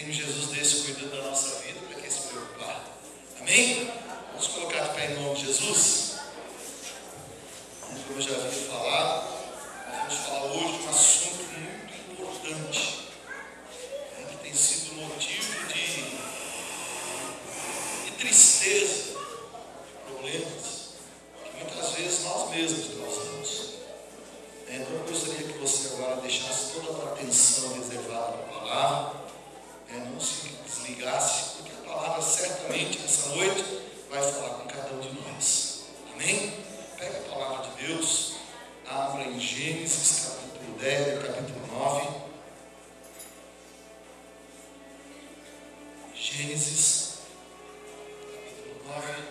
um Jesus desse cuidando da nossa vida, para que se preocupar? Amém? Vamos colocar de pé em nome de Jesus? Como eu já havia falado, nós vamos falar hoje de um assunto muito importante, que tem sido motivo de tristeza, problemas, que muitas vezes nós mesmos causamos. Então eu gostaria que você agora deixasse toda a sua atenção reservada para a palavra, não se desligasse, porque a palavra certamente nessa noite vai falar com cada um de nós. Amém? Pega a palavra de Deus, abra em Gênesis capítulo 10, capítulo 9. Gênesis capítulo 9.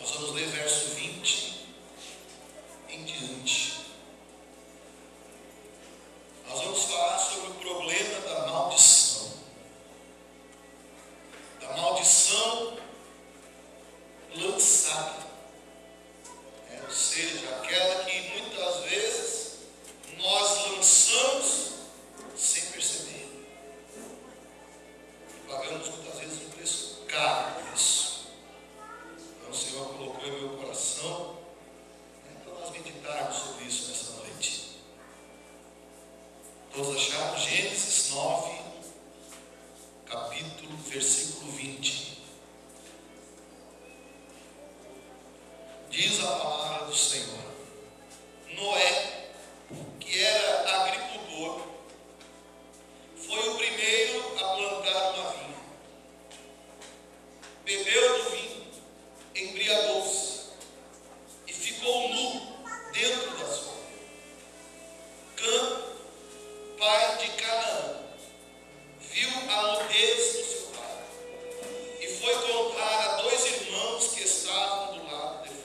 Nós vamos ler verso 20 em diante. Nós vamos falar sobre o problema da maldição. Da maldição lançada. Ou seja, aquela que muitas vezes nós lançamos sem perceber. E pagamos muitas vezes um preço caro por isso. Então o Senhor colocou em meu coração para nós meditarmos sobre isso nessa noite. Todos acharam? Gênesis 9, capítulo, versículo 20. Diz a palavra do Senhor: Noé, que era agricultor, foi o primeiro a plantar uma vinha. Bebeu do vinho, embriagou-se e ficou nu dentro da sua. Cã, pai de Canaã, viu a nudez do seu pai e foi contar a dois irmãos que estavam do lado de fora.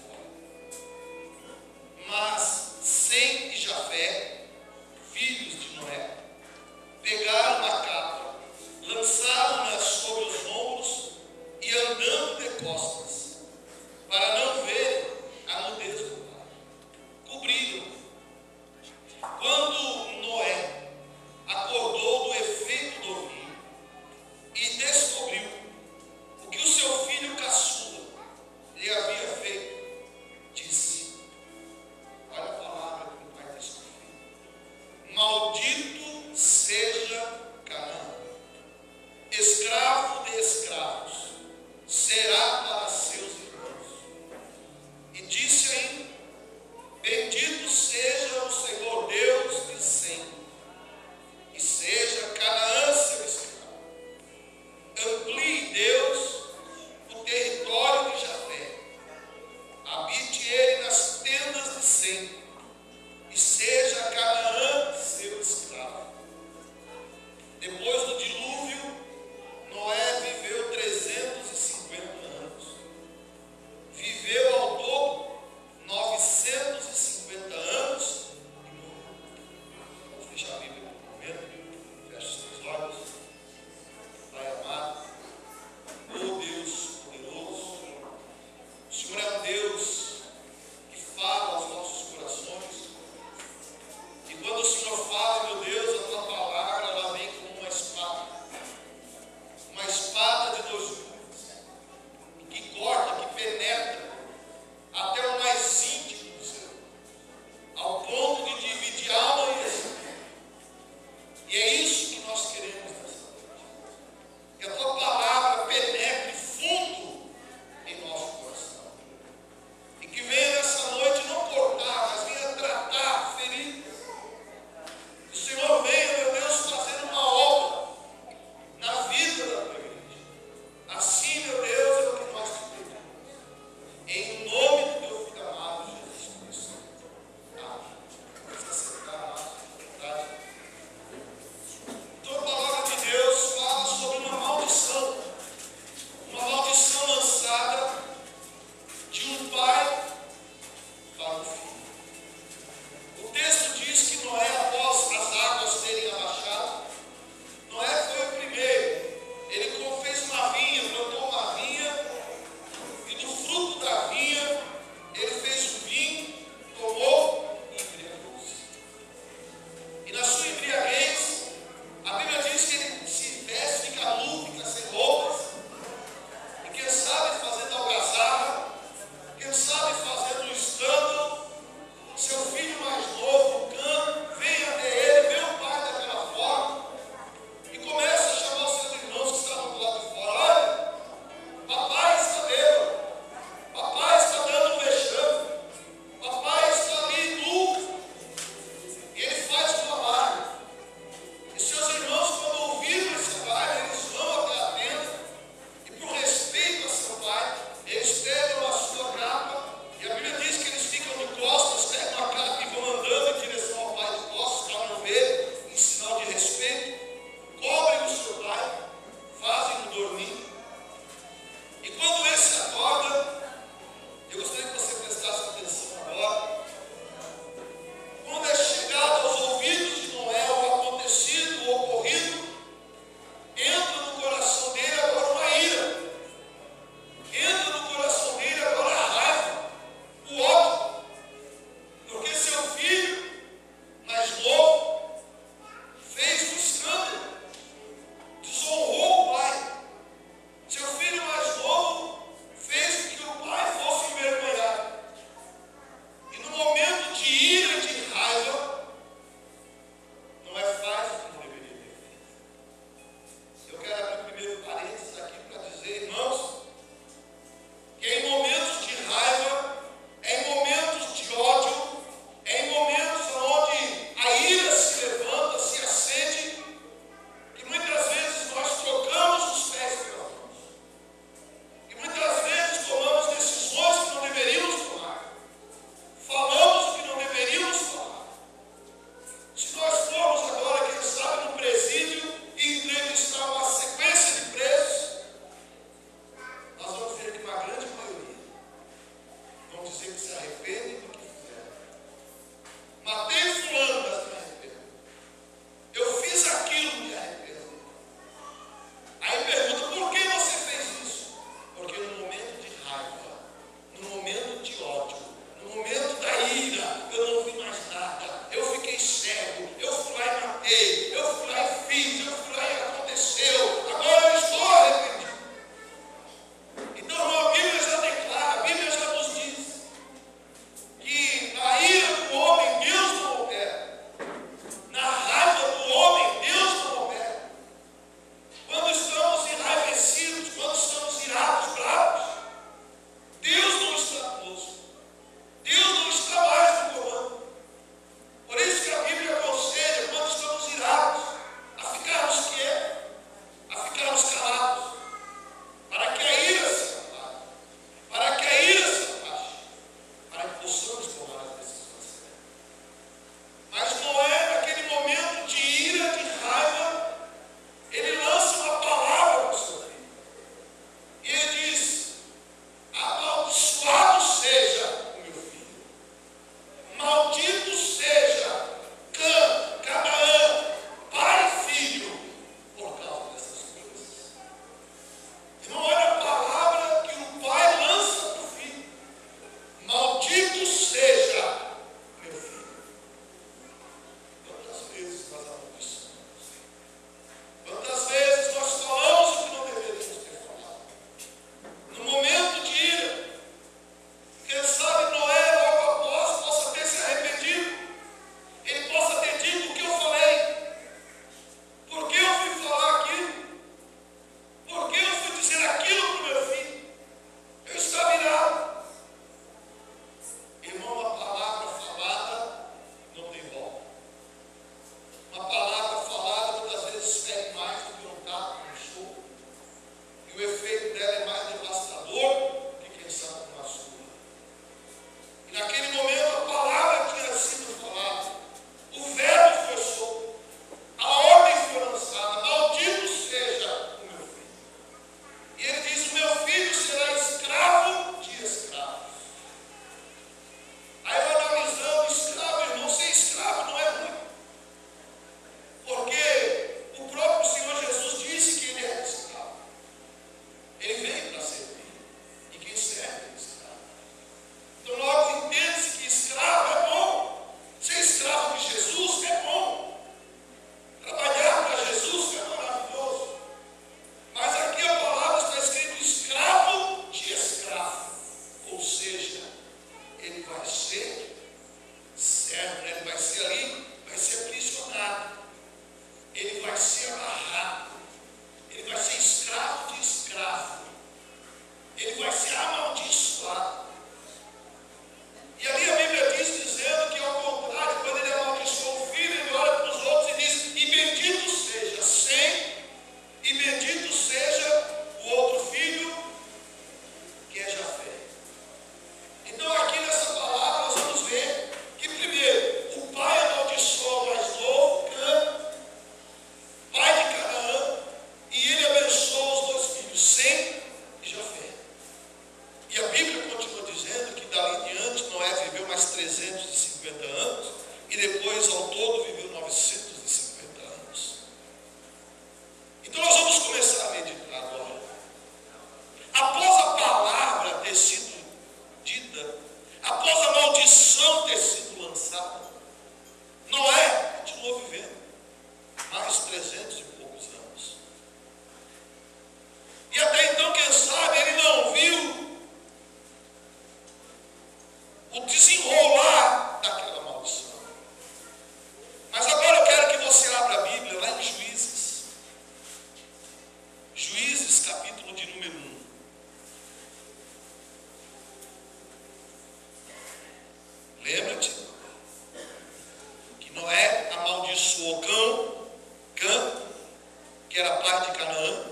que era pai de Canaã,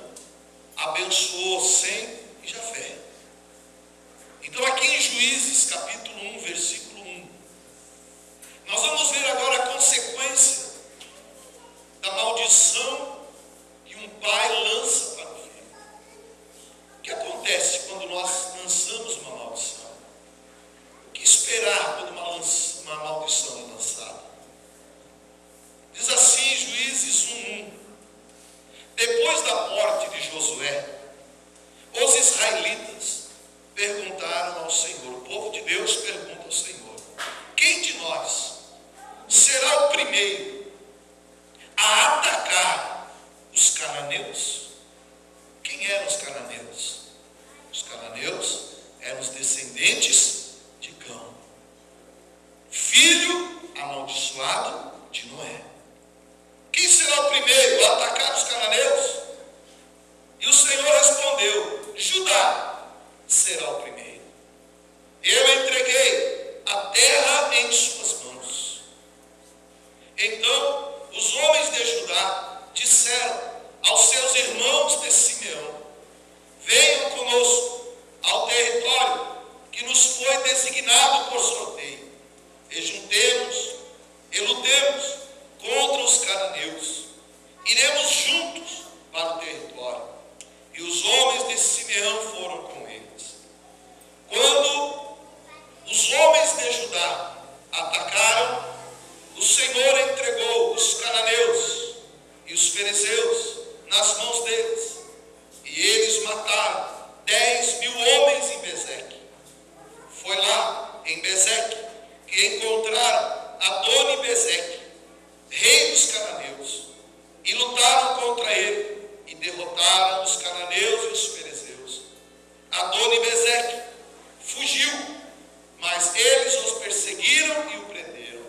abençoou Sem e Jafé. Então aqui em Juízes capítulo 1, versículo 1, nós vamos ver agora a consequência da maldição que um pai lança para o filho. O que acontece quando nós lançamos uma maldição? O que esperar quando uma maldição é lançada? Diz assim Juízes 1:1: depois da morte de Josué, os israelitas perguntaram ao Senhor, o povo de Deus pergunta ao Senhor: quem de nós será o primeiro a atacar os cananeus? Quem eram os cananeus? Os cananeus eram os descendentes de Cão, filho amaldiçoado de Noé. Quem será o primeiro a atacar os cananeus? E o Senhor respondeu: Judá será o primeiro. Eu entreguei a terra em suas mãos. Então os homens de Judá disseram aos seus irmãos de Simeão: venham conosco ao território que nos foi designado por sorteio, e juntemos e lutemos contra os cananeus. Iremos juntos para o território. E os homens de Simeão foram com eles. Quando os homens de Judá atacaram, o Senhor entregou os cananeus e os fariseus nas mãos deles, e eles mataram 10.000 homens em Bezeque. Foi lá em Bezeque que encontraram Adoni-Bezeque, rei dos cananeus, e lutaram contra ele e derrotaram os cananeus e os fariseus. Adoni-Bezeque fugiu, mas eles os perseguiram e o prenderam,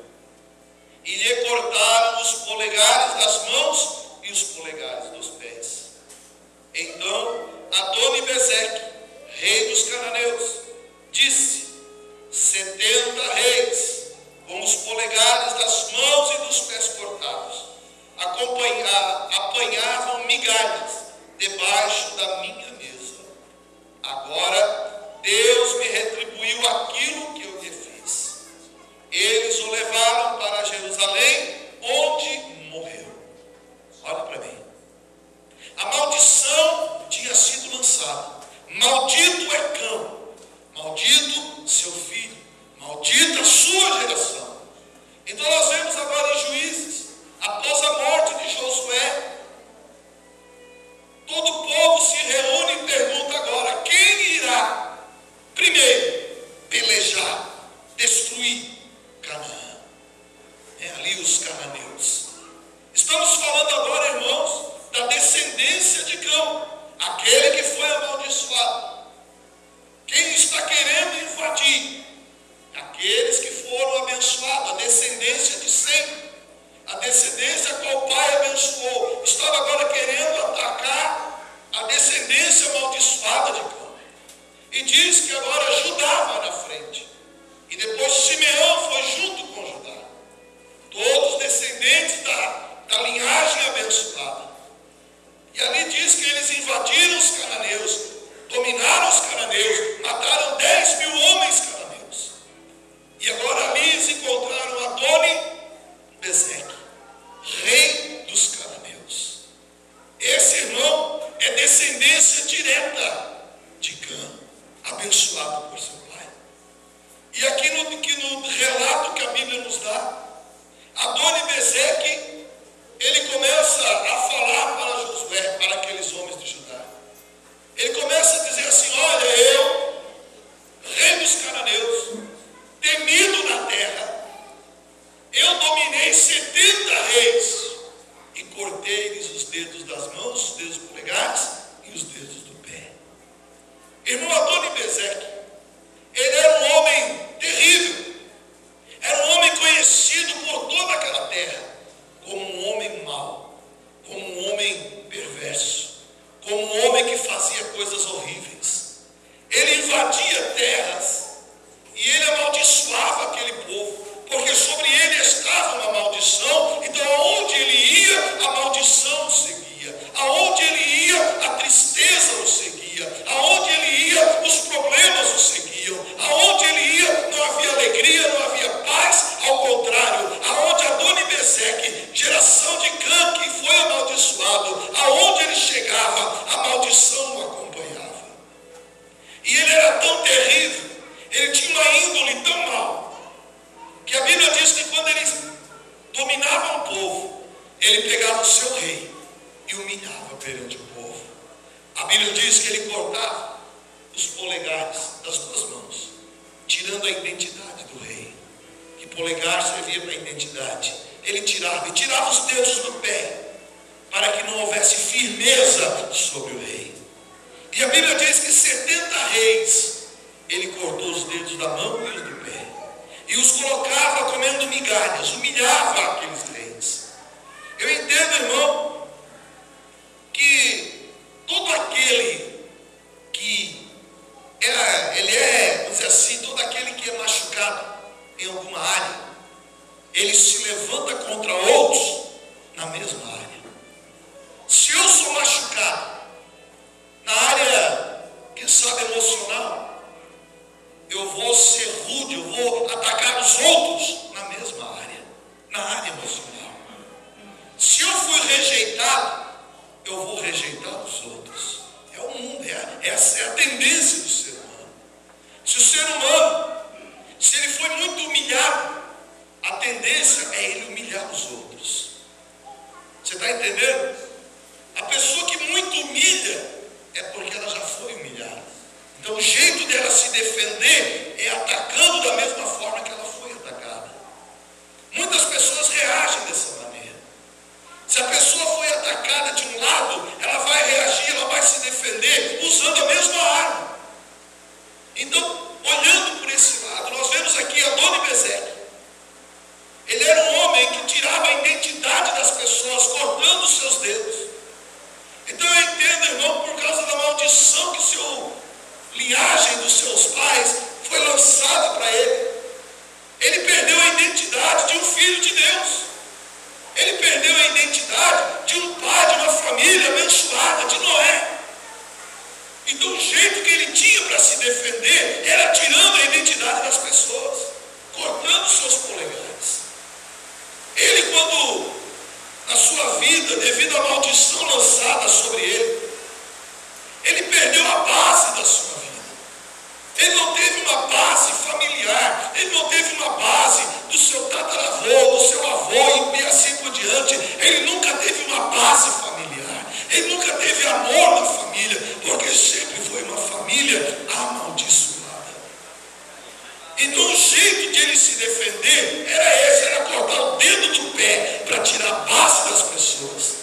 e lhe cortaram os polegares das mãos e os polegares dos pés. Então Adoni-Bezeque, rei dos cananeus, disse: 70 reis com os polegares das mãos e dos pés cortados apanhavam migalhas debaixo da minha mesa. Agora Deus me retribuiu aquilo que eu lhe fiz. Eles o levaram para Jerusalém, onde morreu. Olha para mim. A maldição tinha sido lançada. Maldito é Cão, maldito seu filho, maldita a sua geração. Então nós vemos agora em Juízes, após a morte de Josué, todo o povo se reúne e pergunta agora: quem irá primeiro pelejar, destruir Canaã? É ali os cananeus. Estamos falando agora, irmãos, da descendência de Cão, aquele que foi amaldiçoado. Quem está querendo invadir? Aqueles que foram abençoados, a descendência de Sem, a descendência a qual o pai abençoou, estava agora querendo atacar a descendência amaldiçoada de Cão. E diz que agora Judá vai na frente, e depois Simeão foi junto com Judá, todos descendentes da linhagem abençoada. E ali diz que eles invadiram os cananeus, dominaram os cananeus, mataram 10.000 homens cananeus. E agora ali eles encontraram Adoni-Bezeque, rei dos cananeus. Esse irmão é descendência direta de Cã, abençoado por seu pai. E aqui no relato que a Bíblia nos dá, Adoni-Bezeque, ele começa a falar para Josué, para aqueles homens de Judá. Ele começa a dizer assim: olha, eu, rei dos cananeus, temido na terra, eu dominei 70 reis e cortei-lhes os dedos das mãos, os dedos polegares e os dedos do pé. Irmão, Adoni-Bezeque, ele era um homem terrível, era um homem conhecido por toda aquela terra como um homem mau, como um homem perverso, como um homem que fazia coisas horríveis. Ele invadia terras e ele amaldiçoava aquele povo, porque sobre ele estava uma maldição. Então aonde ele ia, a maldição seguia. perante o povo. A Bíblia diz que ele cortava os polegares das duas mãos, tirando a identidade do rei. Que polegar servia para a identidade. Ele tirava e tirava os dedos do pé, para que não houvesse firmeza sobre o rei. E a Bíblia diz que 70 reis ele cortou os dedos da mão e os do pé, e os colocava comendo migalhas, humilhava aqueles reis. Eu entendo, irmão, que todo aquele que vamos dizer assim, todo aquele que é machucado em alguma área, ele se levanta contra outros na mesma área. Se eu sou machucado na área, quem sabe, emocional, eu vou ser rude, eu vou atacar os outros na mesma área, na área emocional. Se eu fui rejeitado, eu vou rejeitar os outros. É o mundo, essa é a tendência do ser humano. Se o ser humano, se ele foi muito humilhado, a tendência é ele humilhar os outros. Você está entendendo? A pessoa que muito humilha é porque ela já foi humilhada. Então o jeito dela se defender é atacando da mesma forma que ela foi atacada. Muitas pessoas reagem dessa maneira. Se a pessoa foi atacada de um lado, ela vai reagir, ela vai se defender usando a mesma arma. Então, olhando por esse lado, nós vemos aqui Adoni-Bezeque. Ele era um homem que tirava a identidade das pessoas, cortando os seus dedos. Então eu entendo, irmão, por causa da maldição que linhagem dos seus pais foi lançada para ele. Ele perdeu a identidade de um filho de Deus. Ele perdeu a identidade de um pai, de uma família abençoada, de Noé. Então o jeito que ele tinha para se defender era tirando a identidade das pessoas, cortando os seus polegares. Ele, quando na sua vida, devido à maldição lançada sobre ele, ele perdeu a base da sua vida. Ele não teve uma base familiar, ele não teve uma base do seu tataravô, do seu avô e assim por diante. Ele nunca teve uma base familiar, ele nunca teve amor na família, porque sempre foi uma família amaldiçoada. Então o jeito de ele se defender era esse, era cortar o dedo do pé para tirar a base das pessoas,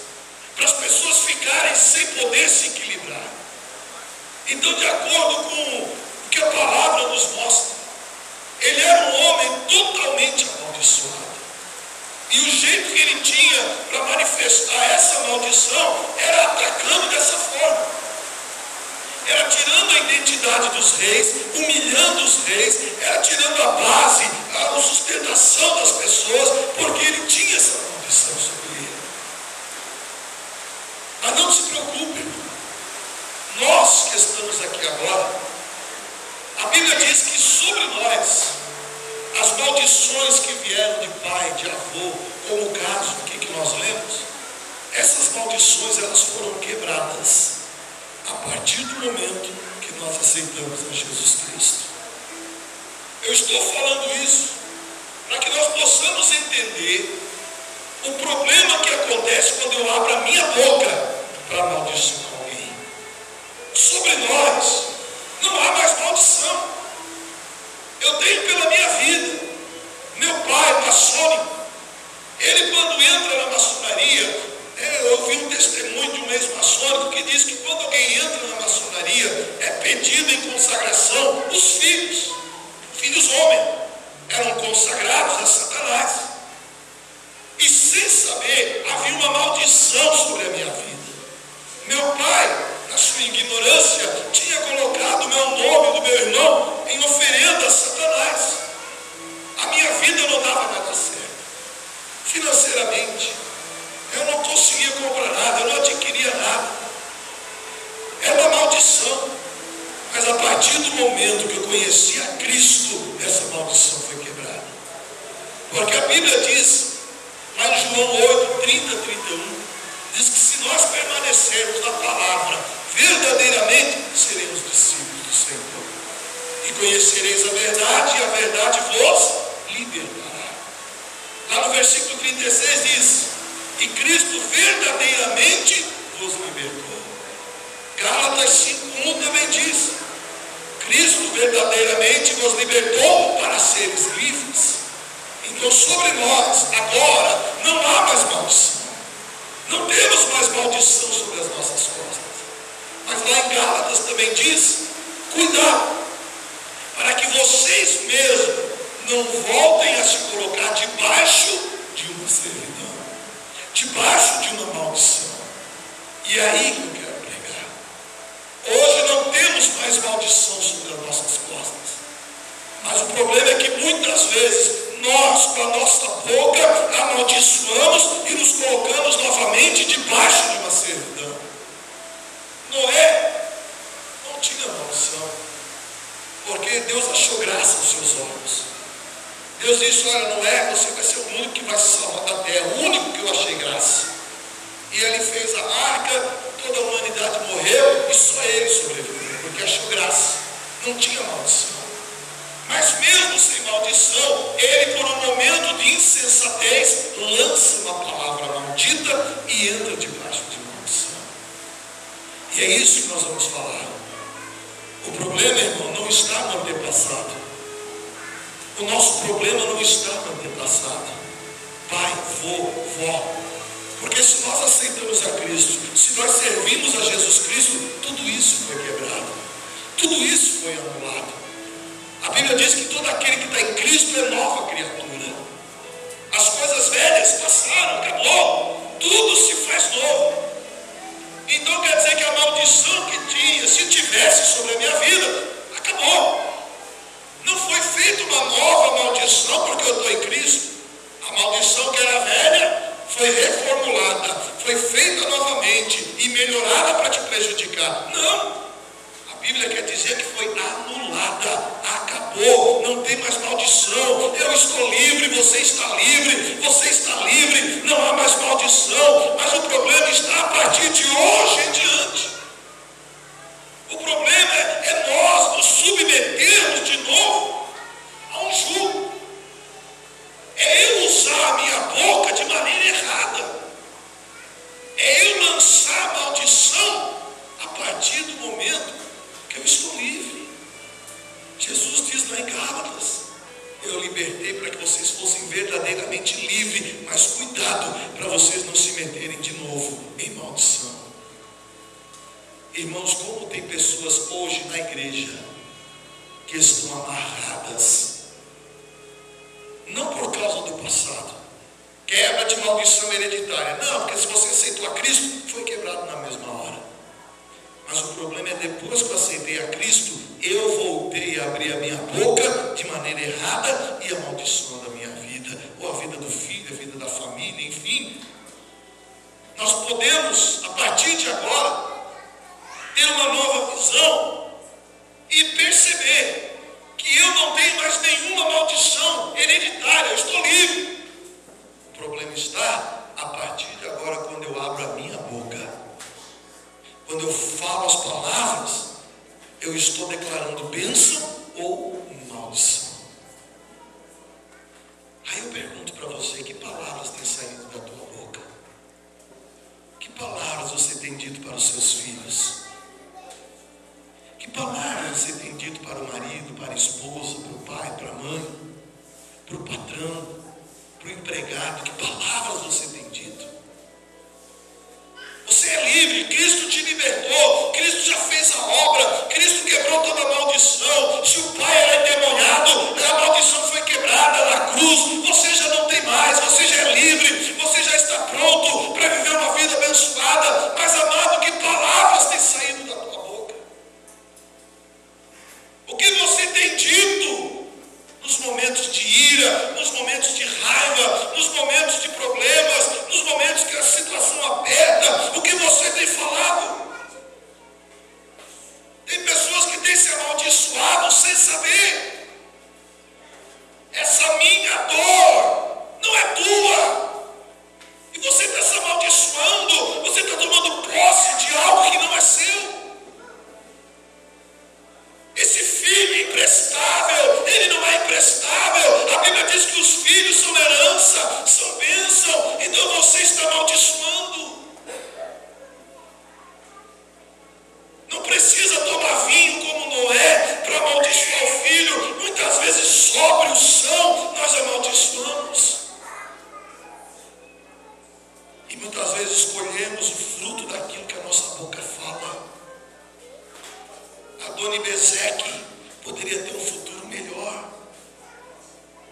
para as pessoas ficarem sem poder se equilibrar. Então, de acordo com o que a palavra nos mostra, ele era um homem totalmente amaldiçoado. E o jeito que ele tinha para manifestar essa maldição era atacando dessa forma. Era tirando a identidade dos reis, humilhando os reis, era tirando a base, a sustentação das pessoas, porque ele tinha essa maldição sobre ele. Mas não se preocupe, nós que estamos aqui agora, a Bíblia diz que sobre nós, as maldições que vieram de pai, de avô, como o caso aqui que nós lemos, essas maldições elas foram quebradas a partir do momento que nós aceitamos a Jesus Cristo. Eu estou falando isso para que nós possamos entender o problema que acontece quando eu abro a minha boca para amaldiçoar alguém. Sobre nós não há mais maldição. Eu tenho pela minha vida, meu pai maçônico, ele quando entra na maçonaria, eu ouvi um testemunho de um ex-maçônico que diz que quando alguém entra na maçonaria, é pedido em consagração os filhos homens, eram consagrados a Satanás. E sem saber, havia uma maldição sobre a minha vida. Meu pai, na sua ignorância, tinha colocado o meu nome do meu irmão em oferenda a Satanás. A minha vida não dava nada certo. Financeiramente, eu não conseguia comprar nada, eu não adquiria nada. Era uma maldição. Mas a partir do momento que eu conheci a Cristo, essa maldição foi quebrada. Porque a Bíblia diz, lá em João 8, 30, 31, diz que se nós permanecermos na palavra, verdadeiramente seremos discípulos do Senhor. E conhecereis a verdade, e a verdade vos libertará. Lá no versículo 36 diz, e Cristo verdadeiramente vos libertará. Gálatas 5:1 também diz: Cristo verdadeiramente nos libertou para seres livres. Então sobre nós agora não há mais maldição. Não temos mais maldição sobre as nossas costas. Mas lá em Gálatas também diz: cuidado, para que vocês mesmos não voltem a se colocar debaixo de uma servidão, debaixo de uma maldição. E é aí que eu quero pregar. Hoje não temos mais maldição sobre as nossas costas. Mas o problema é que muitas vezes nós, com a nossa boca, amaldiçoamos e nos colocamos novamente debaixo de uma servidão. Noé não tinha maldição, porque Deus achou graça aos seus olhos. Deus disse: olha, Noé, você vai ser o único que vai se salvar da terra, o único que eu achei graça. E ele fez a arca, toda a humanidade morreu e só ele sobreviveu, porque achou graça. Não tinha maldição. Mas mesmo sem maldição, ele, por um momento de insensatez, lança uma palavra maldita e entra debaixo de maldição. E é isso que nós vamos falar. O problema, irmão, não está no antepassado. O nosso problema não está no antepassado. Pai, vô, vó. Porque se nós aceitamos a Cristo, se nós servimos a Jesus Cristo, tudo isso foi quebrado. Tudo isso foi anulado. A Bíblia diz que todo aquele que está em Cristo é nova criatura. As coisas velhas passaram, acabou. Tudo se faz novo. Então quer dizer que a maldição que tinha, se tivesse sobre a minha vida, acabou. Não foi feita uma nova maldição porque eu estou em Cristo. A maldição que era velha foi reformulada, foi feita novamente e melhorada para te prejudicar. Não. A Bíblia quer dizer que foi anulada, acabou, não tem mais maldição. Eu estou livre, você está livre, não há mais maldição. Mas o problema está a partir de hoje em diante. O problema é nós nos submetermos de novo a um jugo. É eu usar a minha boca de maneira errada. É eu lançar a maldição a partir do momento que eu estou livre. Jesus diz lá em Gálatas: eu libertei para que vocês fossem verdadeiramente livres, mas cuidado para vocês não se meterem de novo em maldição. Irmãos, como tem pessoas hoje na igreja que estão amarradas, não por causa do passado, quebra de maldição hereditária, não, porque se você aceitou a Cristo, foi quebrado na mesma hora. Mas o problema é depois que eu aceitei a Cristo, eu voltei a abrir a minha boca de maneira errada e amaldiçoando a minha vida, ou a vida do filho, a vida da família, enfim. Nós podemos, a partir de agora, ter uma nova visão e perceber que eu não tenho mais nenhuma maldição hereditária, eu estou livre. O problema está a partir de agora, quando eu abro a minha boca. Quando eu falo as palavras, eu estou declarando bênção ou maldição. Aí eu pergunto para você: que palavras têm saído da tua boca? Que palavras você tem dito para os seus filhos? Que palavras você tem dito para o marido, para a esposa, para o pai, para a mãe, para o patrão, para o empregado? Que palavras você tem dito? Você é livre, Cristo te libertou, Cristo já fez a obra, Cristo quebrou toda a maldição. Se o pai era endemoniado, a maldição foi quebrada na cruz, você já não tem mais, você já é livre, você já está pronto para viver uma vida abençoada. Mas amado, que palavras têm saído da tua boca? O que você tem dito nos momentos de ira, nos momentos de raiva, nos momentos de problemas, nos momentos que a situação aperta? O que você tem falado Adonibezeque poderia ter um futuro melhor.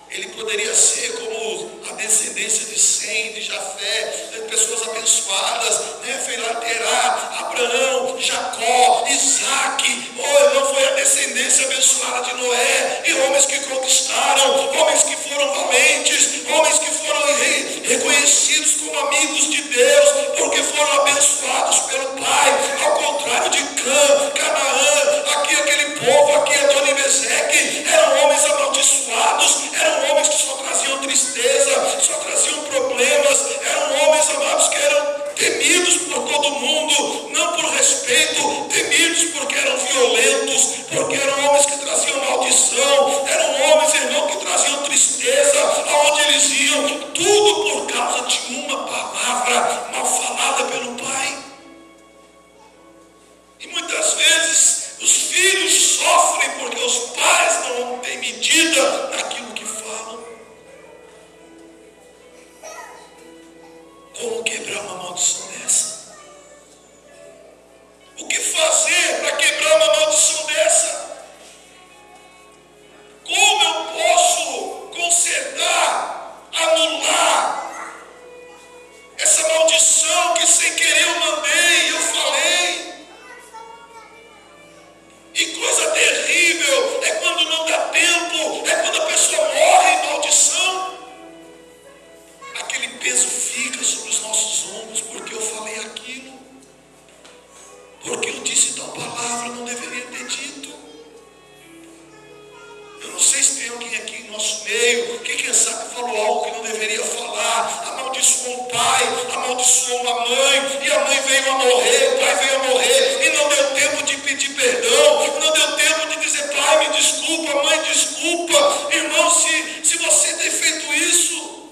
Ele poderia ser como a descendência de Sem, de Jafé, de pessoas abençoadas, Terá, Abraão, Jacó, Isaac. Não foi a descendência abençoada de Noé, e homens que conquistaram, homens que foram valentes, homens que foram reconhecidos como amigos de Deus, porque foram abençoados pelo Pai. Ao contrário de Canaã, aquele povo, Adonibezeque, eram homens amaldiçoados, eram homens que só traziam tristeza, só traziam problemas, eram homens, amados, que eram temidos por todo mundo, não por respeito, temidos porque eram violentos, porque eram homens que traziam maldição, eram homens, irmão, que traziam tristeza, aonde eles iam, tudo por causa de uma palavra mal falada pelo Pai. E muitas vezes os filhos sofrem porque os pais não têm medida naquilo que falam. Como quebrar uma maldição dessa? O que fazer para quebrar uma maldição dessa? Como eu posso consertar, anular essa maldição que sem querer eu mandei, eu falei? E coisa terrível é quando não dá tempo, é quando a pessoa morre em maldição. Aquele peso fica sobre os nossos ombros, porque eu falei aquilo, porque eu disse tal palavra, não deveria ter dito. Eu não sei se tem alguém aqui em nosso meio que quem sabe falou algo que não deveria falar, amaldiçoou o pai, amaldiçoou uma mãe, e a mãe veio a morrer, o pai veio a morrer, e não deu tempo de pedir perdão, não deu tempo de dizer: pai, me desculpa, mãe, desculpa. Irmão, se você tem feito isso,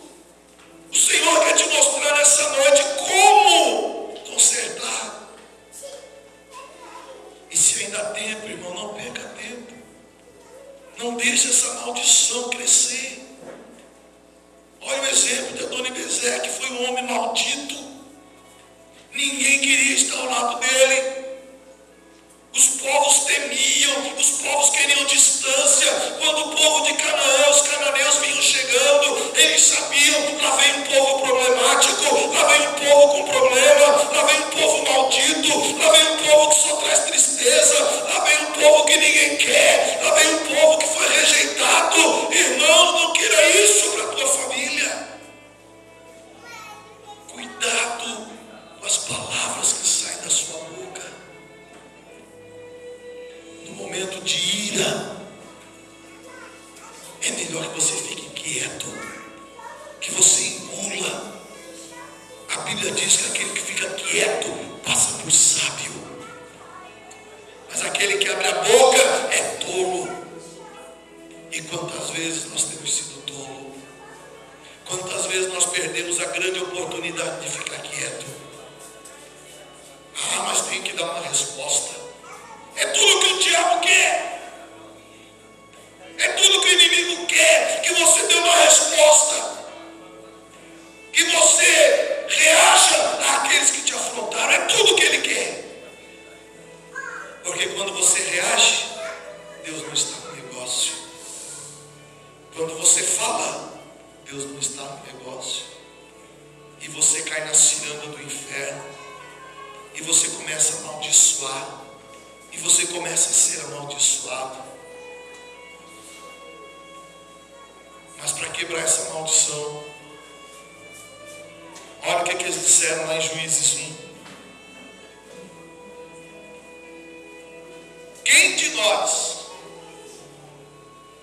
o Senhor quer te mostrar nessa noite como consertar. E se ainda há tempo, irmão, não perca tempo. Não deixe essa maldição crescer. Olha o exemplo de Adonibezeque, que foi um homem maldito. Ninguém queria estar ao lado dele. Os povos temiam, os povos queriam distância. Quando o povo de Canaã, os cananeus vinham chegando, eles sabiam: lá vem um povo problemático, lá vem um povo com problema, lá vem um povo maldito, lá vem um povo que só traz tristeza, lá vem um povo que ninguém quer, lá vem um povo que foi rejeitado. Irmão, não queira isso para a tua família. Cuidado com as palavras que saem da sua boca. No momento de ira, é melhor que você fique quieto, que você engula. A Bíblia diz que aquele que fica quieto passa por sábio, mas aquele que abre a boca é tolo. E quantas vezes nós temos sido tolo? Quantas vezes nós perdemos a grande oportunidade de ficar quieto? Mas tem que dar uma resposta. É tudo que o diabo quer. É tudo que o inimigo quer, que você dê uma resposta, que você reaja àqueles que te afrontaram. É tudo que ele quer. Porque quando você reage, Deus não está no negócio. Quando você fala, Deus não está no negócio. E você cai na ciranda do inferno. E você começa a amaldiçoar. E você começa a ser amaldiçoado. Mas para quebrar essa maldição, olha o que eles disseram lá em Juízes 1. Quem de nós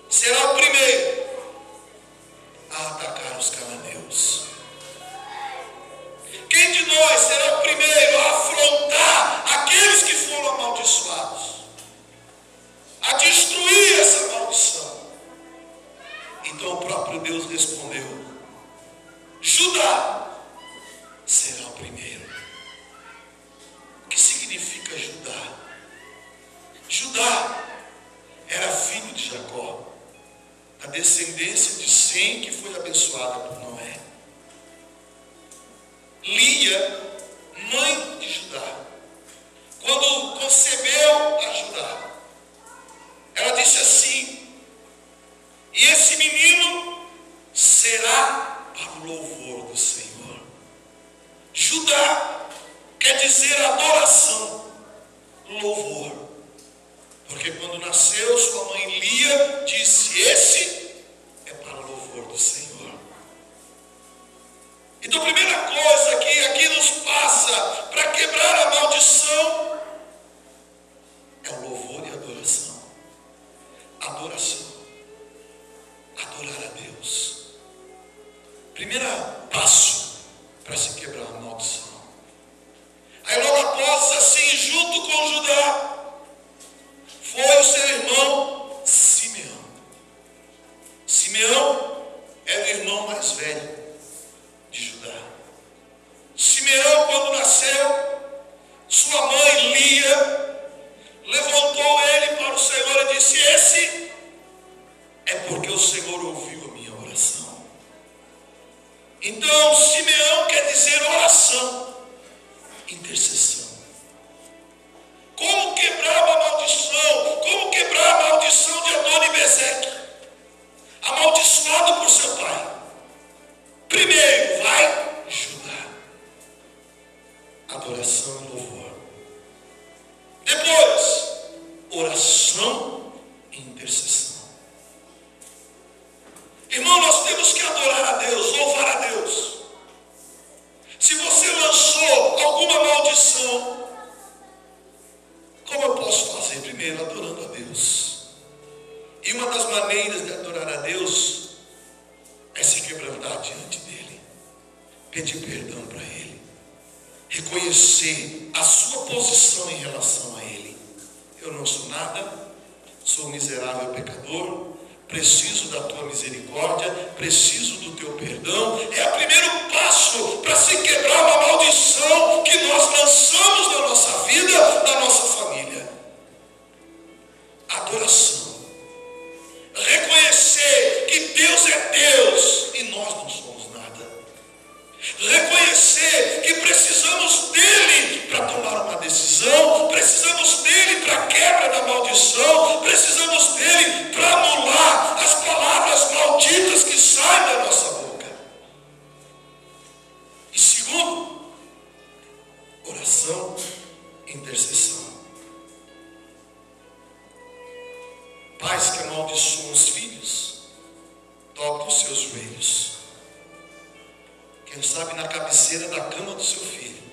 será o primeiro a atacar os cananeus? Quem de nós será o primeiro a afrontar aqueles que foram amaldiçoados? A destruir essa maldição? Então o próprio Deus respondeu: Judá será o primeiro. O que significa Judá? Judá era filho de Jacó, a descendência de Sem, que foi abençoada por Noé. Lia, mãe de Judá, quando concebeu a Judá, ela disse assim: e esse menino será para o louvor do Senhor. Judá quer dizer adoração, louvor. Porque quando nasceu, sua mãe Lia disse: esse é para o louvor do Senhor. Então a primeira coisa que aqui nos passa para quebrar a maldição é o louvor e a adoração. Adoração. Adorar a Deus. Primeiro passo para se quebrar a maldição. Aí logo após, assim, junto com Judá, foi o seu irmão Simeão. Simeão era o irmão mais velho de Judá. Simeão, quando nasceu, sua mãe Lia levantou ele para o Senhor e disse: esse é porque o Senhor ouviu a minha oração. Então Simeão quer dizer oração, intercessão. Como quebrar uma maldição? Como quebrar a maldição de Adoni-Bezeque, amaldiçoado por seu pai? Primeiro, vai Judá. Adoração e louvor. Depois, oração e intercessão. Irmão, nós temos que adorar a Deus, louvar a Deus. Se você lançou alguma maldição, como eu posso fazer? Primeiro, adorando a Deus. E uma das maneiras de adorar a Deus é se quebrantar diante dele, pedir perdão para ele, reconhecer a sua posição em relação a ele. Eu não sou nada, sou um miserável pecador, preciso da tua misericórdia, preciso do teu perdão. É o primeiro passo para se quebrar uma maldição que nós lançamos na nossa vida, na nossa família. Adoração. Reconhecer que Deus é Deus e nós não somos nada. Reconhecer que precisamos dele para tomar uma decisão, precisamos dele para a quebra da maldição, precisamos dele para anular as palavras malditas que saem da nossa boca. E segundo, oração e intercessão. Pais que amaldiçoam os filhos, toquem os seus joelhos. Quem sabe na cabeceira da cama do seu filho,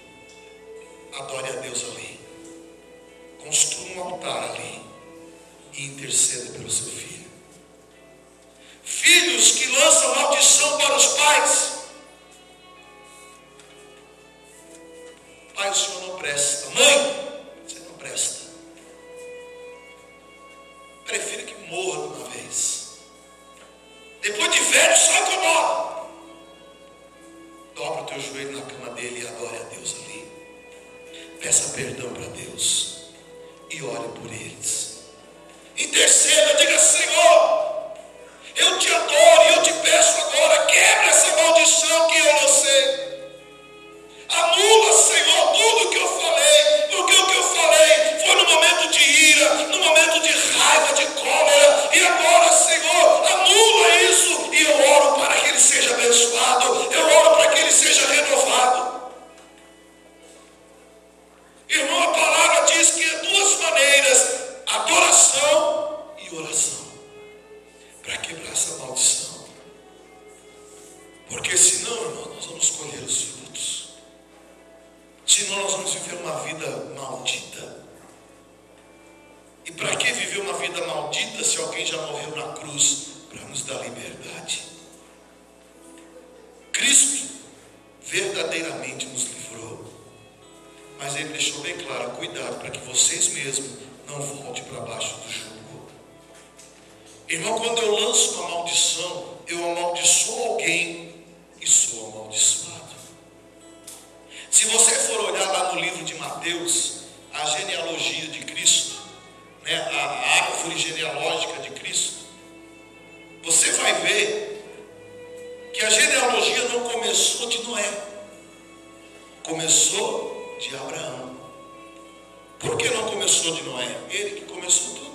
adore a Deus ali. Construa um altar ali e interceda pelo seu filho. Filhos que lançam maldição para os pais. Pai, o senhor não presta. Mãe, você não presta. Prefiro que morra de uma vez. Depois de velho, só incomoda. Dobra o teu joelho na cama dele e adore a Deus ali. Peça perdão para Deus e ore por eles. Interceda, diga: Senhor, eu te adoro e eu te peço agora, quebra essa maldição que eu lancei. Anula, Senhor, tudo que eu falei, porque o que eu falei foi no momento de ira, no momento de raiva, de cólera, e agora, Senhor, anula isso, e eu oro para que ele seja abençoado, eu oro para que ele seja renovado. Irmão, a palavra diz que há duas maneiras: adoração e oração, para quebrar essa maldição. Porque senão, irmão, nós vamos colher os frutos. Senão nós vamos viver uma vida maldita. E para que viver uma vida maldita se alguém já morreu na cruz para nos dar liberdade? Cristo verdadeiramente nos livrou. Mas ele deixou bem claro: cuidado para que vocês mesmos não voltem para baixo do jugo. Irmão, quando eu lanço uma maldição, eu amaldiçoo alguém e sou amaldiçoado. Se você for olhar lá no livro de Mateus, a genealogia de Cristo, né, a árvore genealógica de Cristo, você vai ver que a genealogia não começou de Noé, começou de Abraão. Por que não começou de Noé? Ele que começou tudo.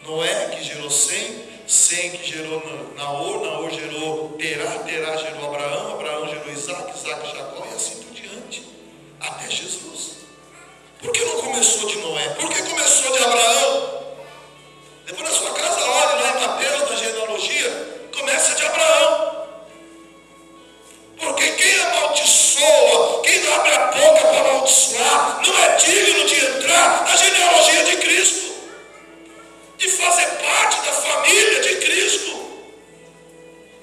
Noé que gerou Sem que gerou Naor gerou Terá gerou Abraão gerou Isaac Jacó e assim por diante, até Jesus. Por que não começou de Noé? Por que começou de Abraão? Depois na sua casa, olhe lá em Mateus, na genealogia, começa de Abraão. Porque quem amaldiçoa, quem abre a boca para amaldiçoar, não é digno de entrar na genealogia de Cristo, de fazer parte da família de Cristo.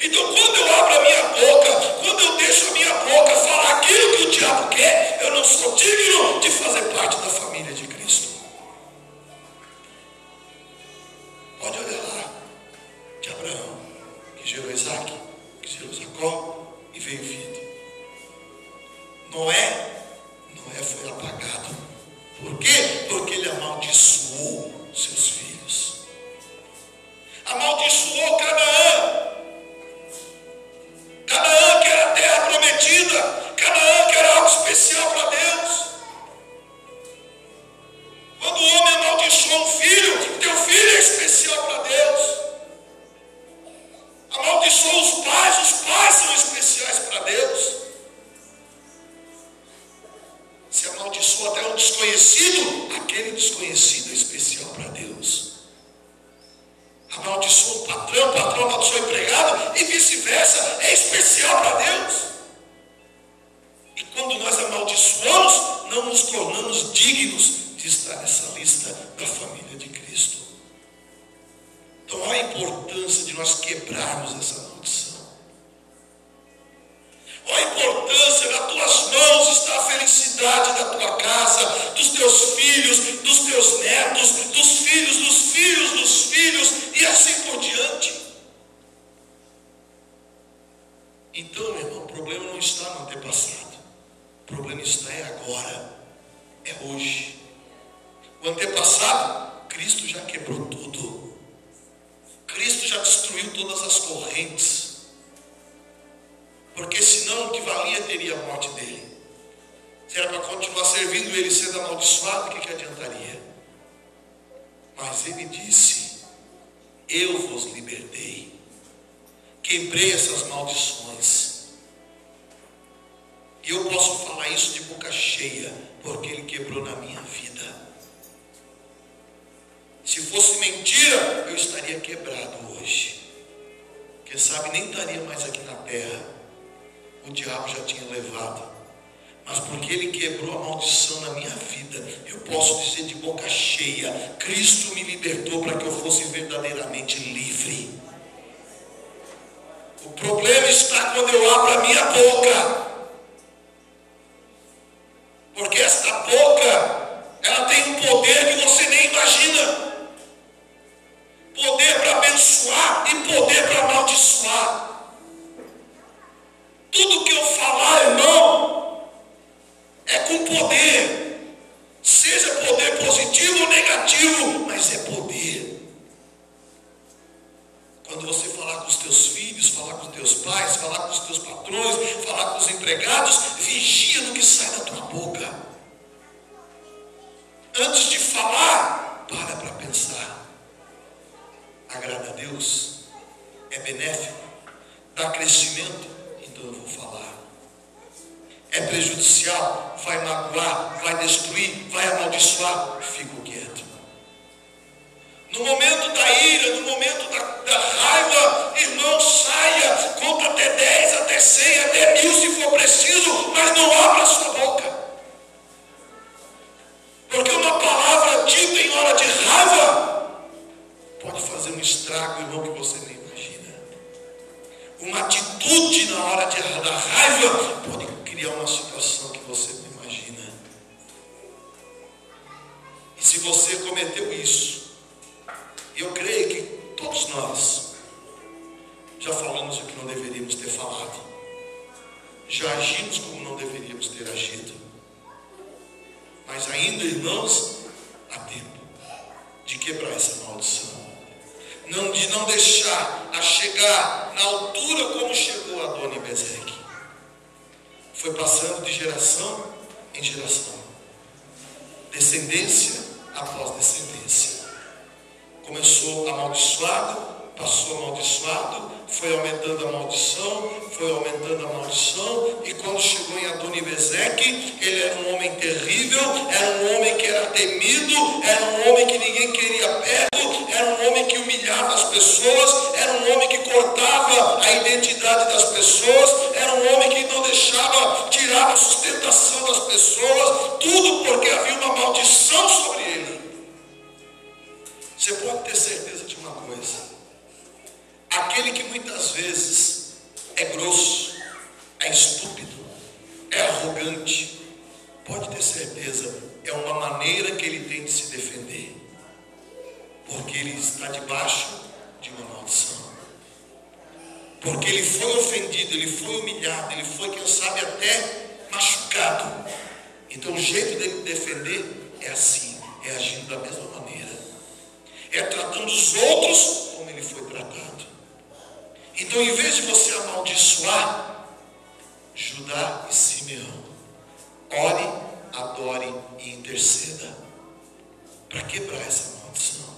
Então, quando eu abro a minha boca, quando eu deixo a minha boca falar aquilo que o diabo quer, eu não sou digno de fazer parte da família de Cristo. Pode olhar lá, de Abraão, que gerou Isaac, que gerou Jacó e veio vida. Noé foi apagado. Por quê? Porque ele amaldiçoou seus filhos. Amaldiçoou Canaã. Canaã que era a terra prometida. Canaã que era algo especial para Deus. Quando o homem amaldiçoa um filho, teu filho é especial para Deus. Amaldiçoa os pais são especiais para Deus. Se amaldiçoa até um desconhecido, aquele desconhecido é especial para Deus. Amaldiçoa o patrão amaldiçoa o empregado e vice-versa, é especial para Deus. E quando nós amaldiçoamos, não nos tornamos dignos de estar nessa lista da família de Cristo. Então olha a importância de nós quebrarmos essa maldição. Olha a importância, nas tuas mãos está a felicidade da tua casa, dos teus filhos, dos teus netos, dos filhos dos filhos dos filhos e assim por diante. Então, meu irmão, o problema não está no antepassado, o problema está agora, é hoje. O antepassado, Cristo já quebrou tudo, Cristo já destruiu todas as correntes. Porque senão o que valia teria a morte dele. Se era para continuar servindo ele sendo amaldiçoado, o que adiantaria? Mas ele disse: eu vos libertei, quebrei essas maldições. E eu posso falar isso de boca cheia, porque ele quebrou na minha vida. Se fosse mentira, eu estaria quebrado hoje. Quem sabe nem estaria mais aqui na terra. O diabo já tinha levado, mas porque ele quebrou a maldição na minha vida, eu posso dizer de boca cheia: Cristo me libertou para que eu fosse verdadeiramente livre. O problema está quando eu abro a minha boca, porque esta boca, ela tem um poder que você nem imagina, poder para abençoar e poder para amaldiçoar. Tudo que eu falar, irmão, é com poder. Seja poder positivo ou negativo, mas é poder. Quando você falar com os teus filhos, falar com os teus pais, falar com os teus patrões, falar com os empregados, vigia no que sai da tua boca. Antes de falar, para pensar. Agrada a Deus? É benéfico? Dá crescimento? Eu vou falar. É prejudicial? Vai magoar? Vai destruir? Vai amaldiçoar? Fico quieto. No momento da ira, no momento da raiva, irmão, saia, conta até 10, até 100, até 1000 se for preciso, mas não abra a sua boca. Porque uma palavra dita em hora de raiva pode fazer um estrago, irmão, que você nem imagina. Uma atitude na hora da raiva pode criar uma situação que você não imagina. E se você cometeu isso, eu creio que todos nós já falamos o que não deveríamos ter falado, já agimos como não deveríamos ter agido, mas ainda, irmãos, há tempo de quebrar essa maldição. De não deixar a chegar na altura como chegou Adoni-Bezeque. Foi passando de geração em geração, descendência após descendência. Começou amaldiçoado, passou amaldiçoado, foi aumentando a maldição, e quando chegou em Adoni-Bezeque, ele era um homem terrível, era um homem que era temido, era um homem que ninguém queria perto, era um homem que humilhava as pessoas, era um homem que cortava a identidade das pessoas, era um homem que não deixava tirar a sustentação das pessoas, tudo porque havia uma maldição sobre ele. Você pode ter certeza de uma coisa: aquele que muitas vezes é grosso, é estúpido, é arrogante, pode ter certeza, é uma maneira que ele tem de se defender, porque ele está debaixo de uma maldição, porque ele foi ofendido, ele foi humilhado, ele foi, quem sabe, até machucado. Então o jeito dele defender é assim, é agindo da mesma maneira, é tratando os outros como ele foi tratado. Então, em vez de você amaldiçoar Judá e Simeão, ore, adore e interceda para quebrar essa maldição.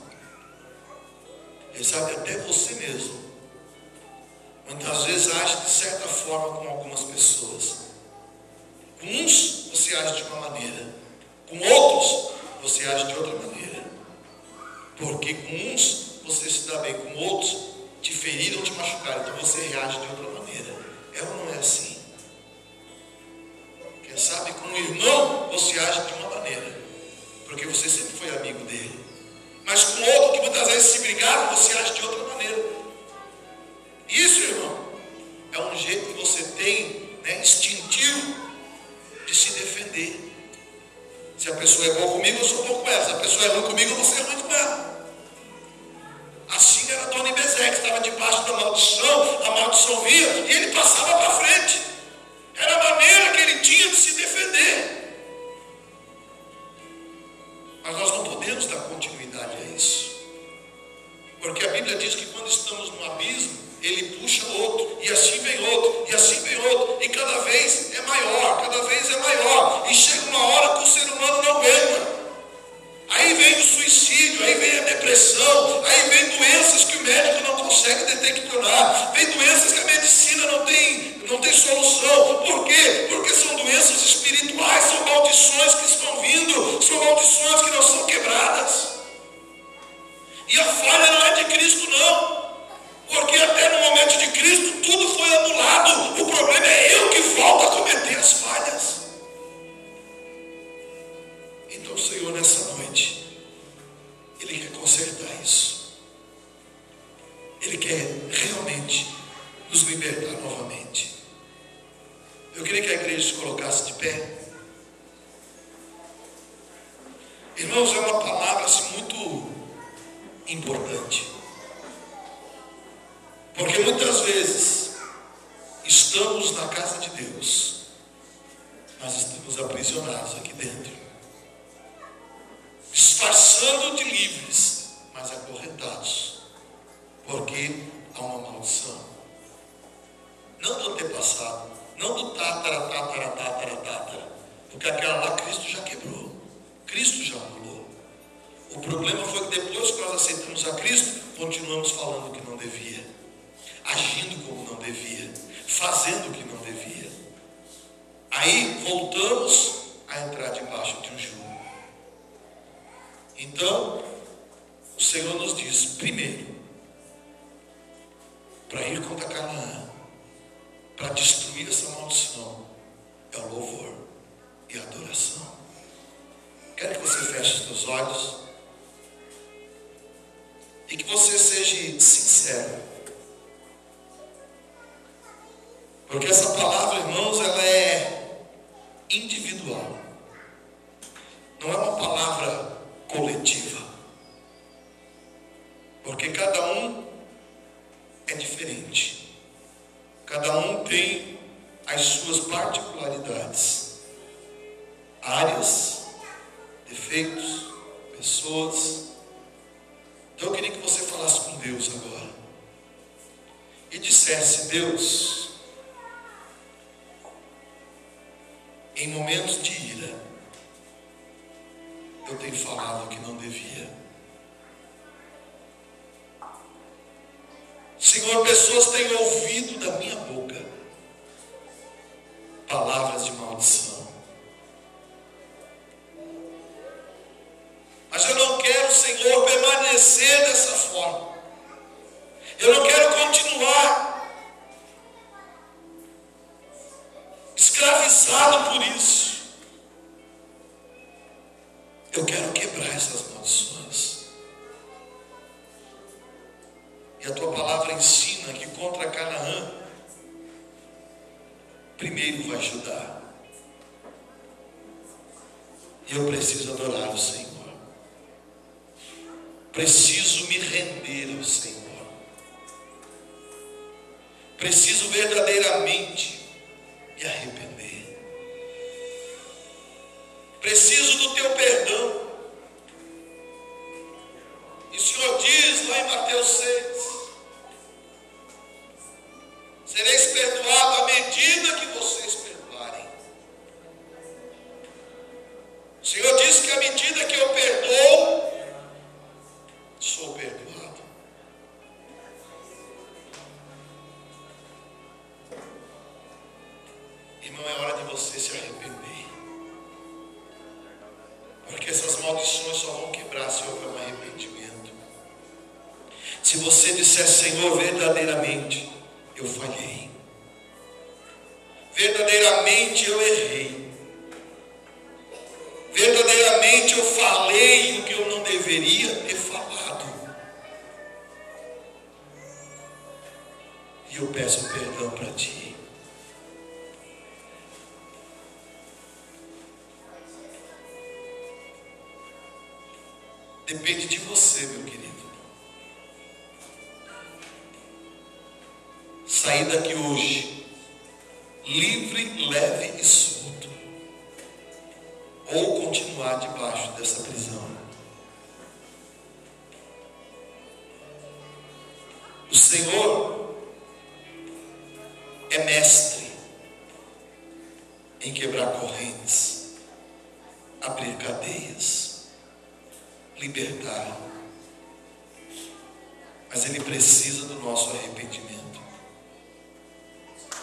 Ele sabe, até você mesmo muitas vezes age de certa forma com algumas pessoas. Com uns você age de uma maneira, com outros você age de outra maneira, porque com uns você se dá bem, com outros te feriram, te machucaram, então você reage de outra maneira. É ou não é assim? Quem sabe com um irmão você age de uma maneira, porque você sempre foi amigo dele, mas com outro que muitas vezes se brigaram, você age de outra maneira. Isso, irmão, é um jeito que você tem, instintivo de se defender. Se a pessoa é boa comigo, eu sou bom com ela. Se a pessoa é ruim comigo, eu vou ser ruim com ela. Assim era Adoni-Bezeque, estava debaixo da maldição, a maldição vinha e ele passava para frente. Era a maneira que ele tinha de se defender. Mas nós não podemos dar continuidade a isso, porque a Bíblia diz que quando estamos no abismo, ele puxa outro, e assim vem outro, e assim vem outro, e cada vez é maior, e chega uma hora que o ser humano não aguenta. Aí vem o suicídio, aí vem a depressão, aí vem doenças que o médico não consegue detectar, vem doenças que a medicina não tem solução. Por quê? Porque são doenças espirituais, são maldições que estão vindo, são maldições que não são quebradas. E a falha não é de Cristo, não, porque até no momento de Cristo tudo foi anulado. O problema é eu que volto a cometer as falhas. Então o Senhor, nessa noite, Ele quer consertar isso. Ele quer realmente nos libertar novamente. Eu queria que a igreja se colocasse de pé. Irmãos, é uma palavra assim, muito importante, porque muitas vezes estamos na casa de Deus, mas estamos aprisionados aqui dentro, disfarçando de livres, mas acorrentados, porque há uma maldição, não do antepassado, não do tatara, porque aquela lá Cristo já quebrou, Cristo já anulou. O problema foi que depois que nós aceitamos a Cristo, continuamos falando o que não devia, agindo como não devia, fazendo o que não devia. Aí voltamos a entrar debaixo de um jugo. Então, o Senhor nos diz, primeiro, para ir contra Canaã, para destruir essa maldição, é o louvor e a adoração. Quero que você feche os seus olhos e que você seja sincero, porque essa palavra, irmãos, ela é individual, não é uma palavra coletiva, porque cada um é diferente, cada um tem as suas particularidades, áreas, defeitos, pessoas. Então eu queria que você falasse com Deus agora e dissesse: Deus, em momentos de ira, eu tenho falado o que não devia. Senhor, pessoas têm ouvido da minha boca palavras de maldição. Mas eu não quero, Senhor, permanecer dessa forma. Eu não quero continuar escravizado por isso. Eu quero quebrar essas maldições. E a tua palavra ensina que contra Canaã, primeiro vai Judá. E eu preciso adorar o Senhor. Preciso me render ao Senhor. Preciso verdadeiramente me arrepender. Preciso do teu perdão. E o Senhor diz lá em Mateus 6: sereis perdoados à medida que vocês perdoarem. O Senhor diz que à medida que eu perdoo, sou perdoado. Irmão, é hora de você se arrepender. Porque essas maldições só vão quebrar se houver um arrependimento. Se você disser: Senhor, verdadeiramente eu falhei, verdadeiramente eu errei, verdadeiramente eu falei o que eu não deveria ter falado, e eu peço perdão para ti. Depende de você, meu querido. Sair daqui hoje livre, leve e solto, ou continuar debaixo dessa prisão. O Senhor é mestre em quebrar correntes, abrir cadeias, libertar. Mas Ele precisa do nosso arrependimento.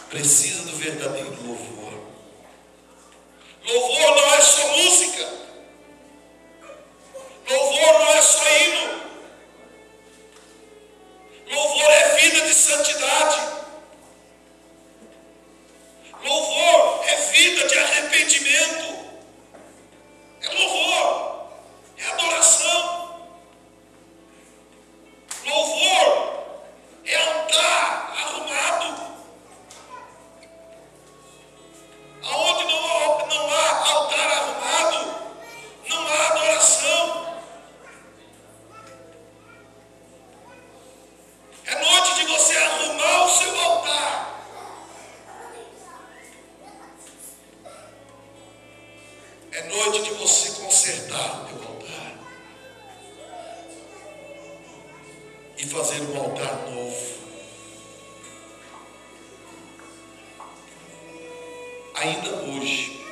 Precisa do verdadeiro louvor. Louvor não é só música. Louvor não é só hino. Louvor é vida de santidade. Louvor é vida de arrependimento. É louvor, é adoração. Louvor é altar arrumado. Aonde não há altar arrumado, não há adoração. É noite de você arrumar o seu altar. É noite de você consertar o teu altar e fazer um altar novo. Ainda hoje,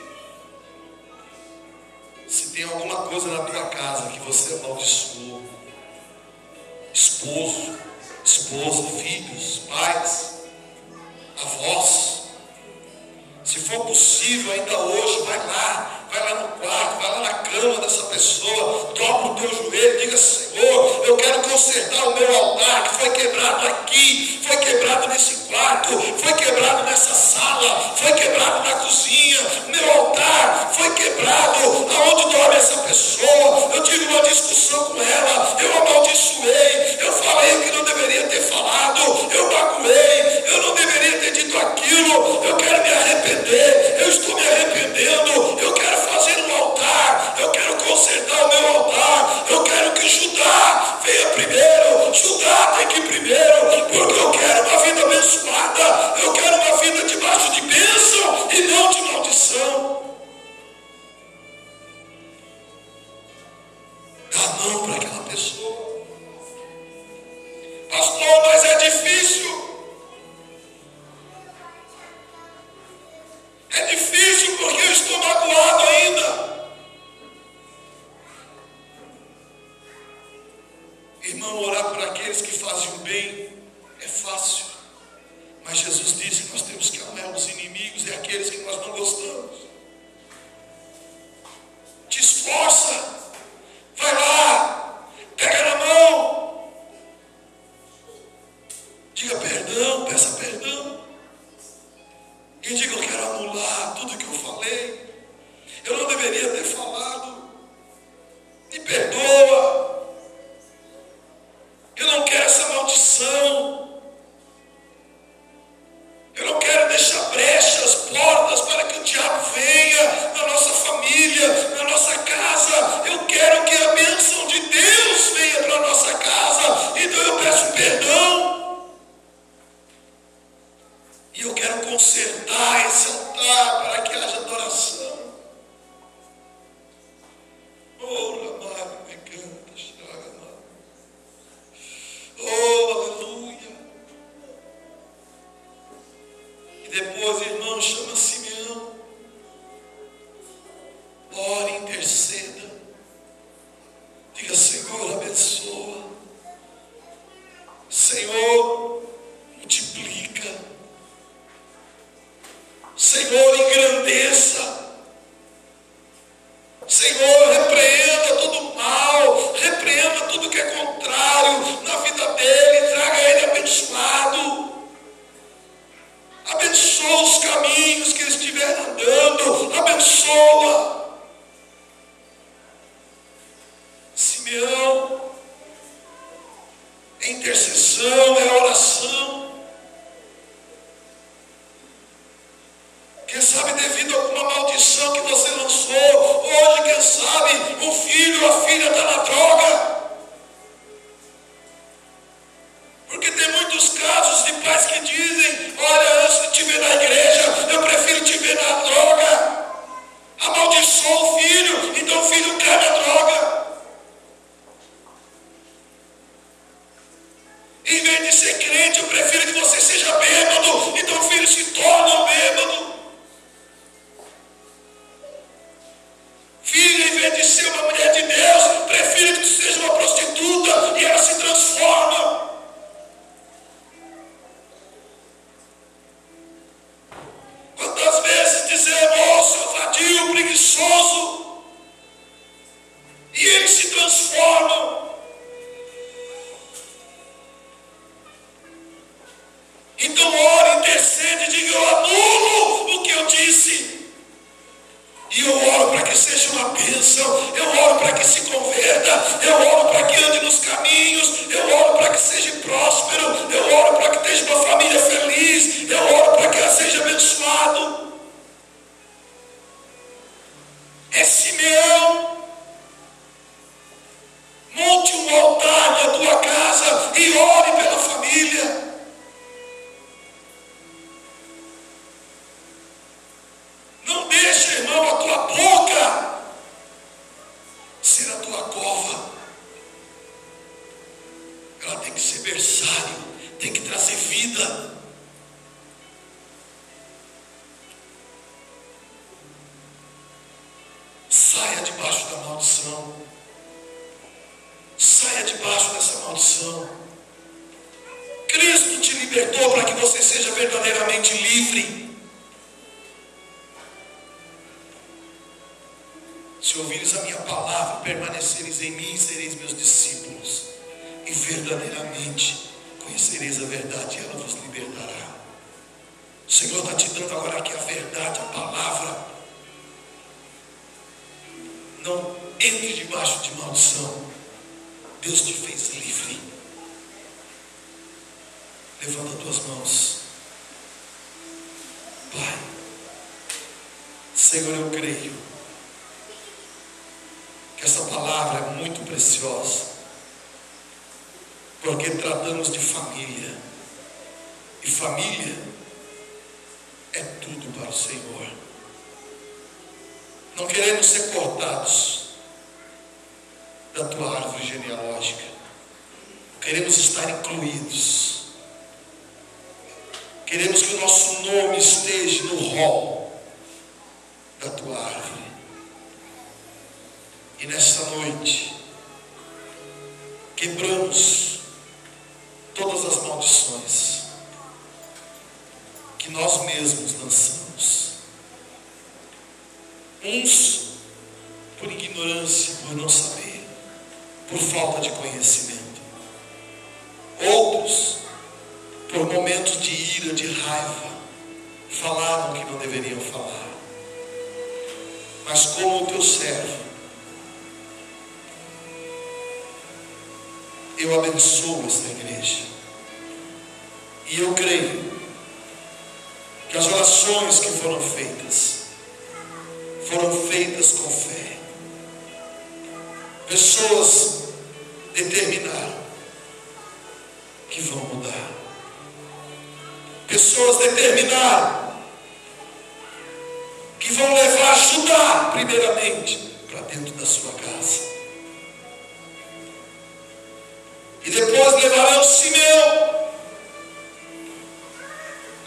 se tem alguma coisa na tua casa que você amaldiçoou, esposo, esposa, filhos, pais, avós, se for possível ainda hoje, vai lá no quarto, vai lá na cama dessa pessoa, dobra o teu joelho, diga: Senhor, eu quero consertar o meu altar que foi quebrado aqui, foi quebrado nesse quarto, foi quebrado nessa sala, foi quebrado na cozinha, meu altar foi quebrado, aonde dorme essa pessoa, eu tive uma discussão com ela, eu amaldiçoei, eu falei o que não deveria ter falado, eu magoei, eu não deveria ter dito aquilo, eu quero me arrepender, eu estou me arrependendo, eu quero fazer um altar, eu quero consertar o meu altar, eu quero que Judá venha primeiro, Judá tem que ir primeiro, porque eu quero uma vida abençoada, eu quero uma vida debaixo de bênção e não de maldição. Dá a mão para aquela pessoa. Pastor, mas é difícil. É difícil porque eu estou magoado ainda. Irmão, orar por aqueles que fazem o bem é fácil. fácil. Mas Jesus disse que nós temos que amar os inimigos e aqueles que nós não gostamos. Te esforça. Vai lá. Pega na mão. Diga perdão, peça perdão. E diga, eu quero anular tudo que eu falei. Eu não deveria ter falado. Me perdoa. Eu não quero essa maldição. Eu não quero deixar brechas, portas para que o diabo venha na nossa família, na nossa casa. Eu quero que a bênção de Deus venha para a nossa casa. Então eu peço perdão. E eu quero consertar esse altar para que haja adoração. Oh, aleluia. E depois, irmão, chama Simeão. Ore, interceda. Diga, Senhor, abençoa. Senhor, multiplica. Senhor, engrandeça. Senhor, repreenda todo mal, repreenda tudo que é contrário na vida dele, traga ele abençoado. Abençoa os caminhos que ele estiver andando, abençoa. Simeão, é intercessão, é oração. Quem sabe devido a alguma maldição que você lançou, hoje quem sabe o filho ou a filha está na droga. Porque tem muitos casos de pais que dizem, olha, antes de te ver na igreja, eu prefiro te ver na droga. Amaldiçoa o filho, então o filho cai na droga. Em vez de ser crente, eu prefiro que você seja bêbado, então o filho se torna um bêbado. Filho, em vez de ser uma mulher de Deus, prefiro que tu seja uma prostituta e ela se transforma. Quantas vezes dizer, moço, vadio, preguiçoso, e eles se transformam. Então ore, intercede e diga, eu anulo o que eu disse. E eu oro para que seja uma bênção, eu oro para que se converta, eu oro para que ande nos caminhos, eu oro para que seja próspero, eu oro para que tenha uma família feliz, eu oro para que ela seja abençoado. É Simeão. Monte um altar na tua casa e ore pela família. Não deixe, irmão, a tua boca ser a tua cova. Ela tem que ser berçário, tem que trazer vida. Saia debaixo da maldição. Saia debaixo dessa maldição. Cristo te libertou para que você seja verdadeiramente livre. Se ouvires a minha palavra, permanecereis em mim e sereis meus discípulos, e verdadeiramente conhecereis a verdade e ela vos libertará. O Senhor está te dando agora aqui a verdade, a palavra. Não entre debaixo de maldição. Deus te fez livre. Levanta as tuas mãos. Pai, Senhor, eu creio que essa palavra é muito preciosa, porque tratamos de família, e família é tudo para o Senhor. Não queremos ser cortados da tua árvore genealógica, queremos estar incluídos, queremos que o nosso nome esteja no rol da tua árvore. E nesta noite, quebramos todas as maldições, que nós mesmos lançamos. Uns por ignorância, por não saber, por falta de conhecimento. Outros por momentos de ira, de raiva, falaram o que não deveriam falar. Mas como o teu servo, eu abençoo esta igreja. E eu creio que as orações que foram feitas com fé. Pessoas determinaram que vão mudar. Pessoas determinaram que vão levar Judá, primeiramente, para dentro da sua casa. E depois levarão Simeão.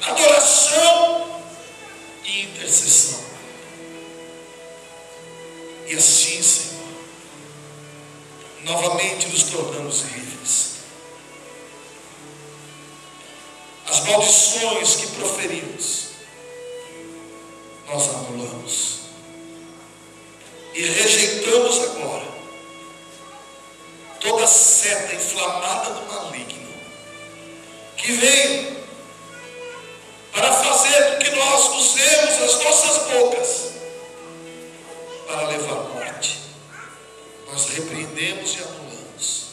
Adoração e intercessão. E assim, Senhor, novamente nos tornamos livres. As maldições que proferimos, nós anulamos e rejeitamos agora toda seta inflamada do maligno que vem para fazer com que nós usemos as nossas bocas para levar morte. Nós repreendemos e anulamos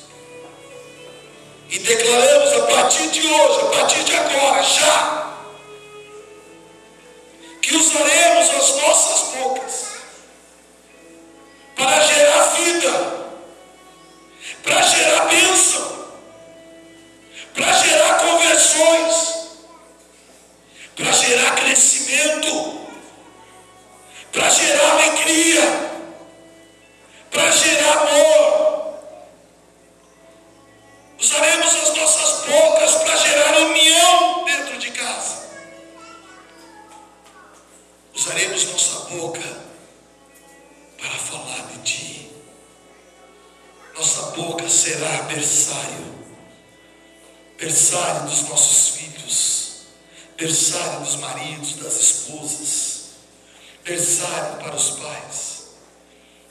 e declaramos a partir de hoje, a partir de agora, já, que usaremos as nossas bocas para gerar vida, para gerar bênção, para gerar conversões, para gerar crescimento, para gerar alegria, para gerar amor. Usaremos as nossas bocas para gerar união dentro de casa. Usaremos nossa boca para falar de Ti. Nossa boca será berçário dos nossos filhos, berçário dos maridos, das esposas, berçário para os pais.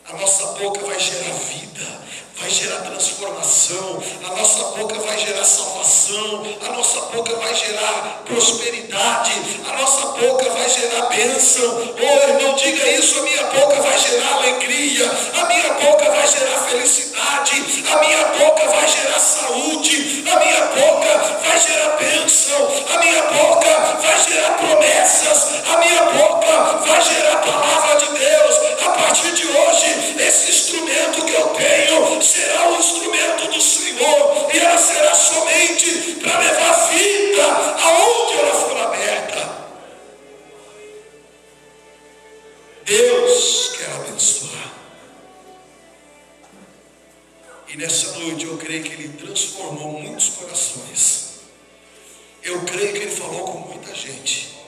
A nossa boca vai gerar vida, vai gerar transformação, a nossa boca vai gerar salvação, a nossa boca vai gerar prosperidade, a nossa boca vai gerar bênção. Oh, irmão, diga isso: a minha boca vai gerar alegria, a minha boca vai gerar felicidade, a minha boca vai gerar saúde, a minha boca vai gerar bênção, a minha boca vai gerar promessas, a minha boca vai gerar a palavra de Deus. A partir de hoje, esse instrumento que eu tenho será o instrumento do Senhor, e ela será somente para levar vida aonde ela for aberta. Deus quer abençoar, e nessa noite eu creio que Ele transformou muitos corações. Eu creio que Ele falou com muita gente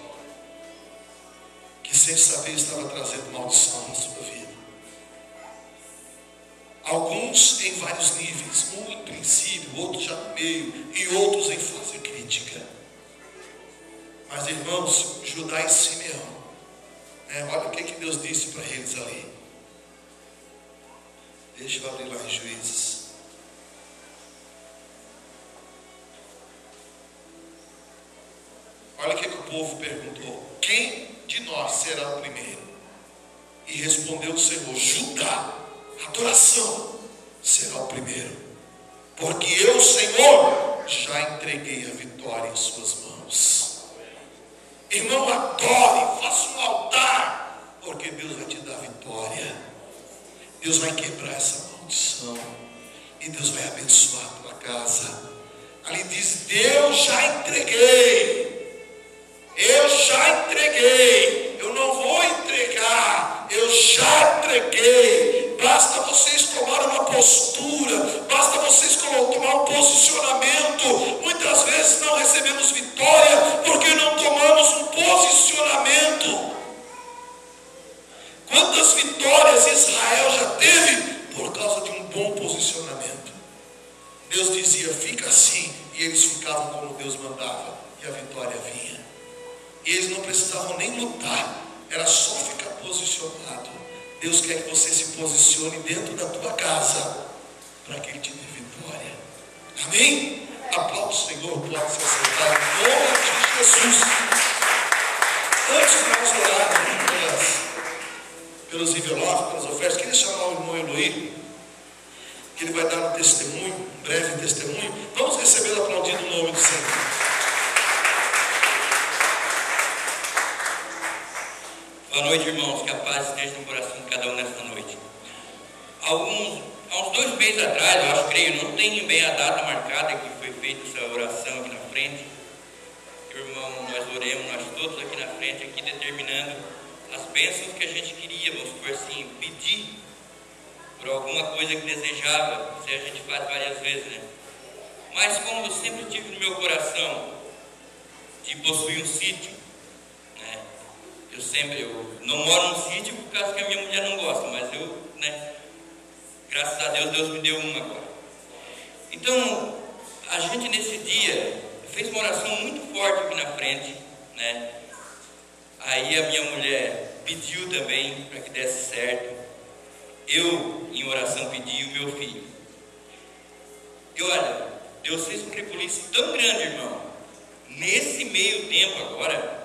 que sem saber estava trazendo maldição na sua vida. Alguns em vários níveis, um em princípio, outro já no meio, e outros em fase crítica. Mas irmãos, Judá e Simeão, olha o que Deus disse para eles ali. Deixa eu abrir lá em Juízes. Olha o que o povo perguntou: quem de nós será o primeiro? E respondeu o Senhor: Judá, adoração, será o primeiro, porque eu, Senhor, já entreguei a vitória em suas mãos. Irmão, adore, faça um altar, porque Deus vai te dar vitória. Deus vai quebrar essa maldição e Deus vai abençoar a tua casa. Ali diz: eu já entreguei. Eu já entreguei, eu não vou entregar, eu já entreguei. Basta vocês tomarem uma postura, basta vocês tomar um posicionamento. Muitas vezes não recebemos vitória porque não tomamos um posicionamento. Quantas vitórias Israel já teve por causa de um bom posicionamento? Deus dizia: fica assim, e eles ficavam como Deus mandava, e a vitória vinha. E eles não precisavam nem lutar, era só ficar posicionado. Deus quer que você se posicione dentro da tua casa, para que Ele te dê vitória. Amém? Aplauda o Senhor, pode se assentar em nome de Jesus. Antes de nós orarmos pelos envelopes, pelas ofertas, queria chamar o irmão Eloí, que ele vai dar um testemunho, um breve testemunho. Vamos recebê-lo aplaudido no nome do Senhor. Boa noite, irmãos, que a paz esteja no coração de cada um nesta noite. Há uns 2 meses atrás, eu creio, não tenho bem a data marcada que foi feita essa oração aqui na frente. Irmão, nós oremos, nós todos aqui na frente, aqui determinando as bênçãos que a gente queria, vamos por assim, pedir por alguma coisa que desejava, se a gente faz várias vezes, né? Mas como eu sempre tive no meu coração de possuir um sítio, né? Eu não moro num sítio por causa que a minha mulher não gosta, mas eu, né? Graças a Deus, Deus me deu uma agora. Então, a gente nesse dia fez uma oração muito forte aqui na frente, né? Aí a minha mulher pediu também para que desse certo. Eu, em oração, pedi o meu filho. E olha, Deus fez um rebuliço tão grande, irmão, nesse meio tempo agora,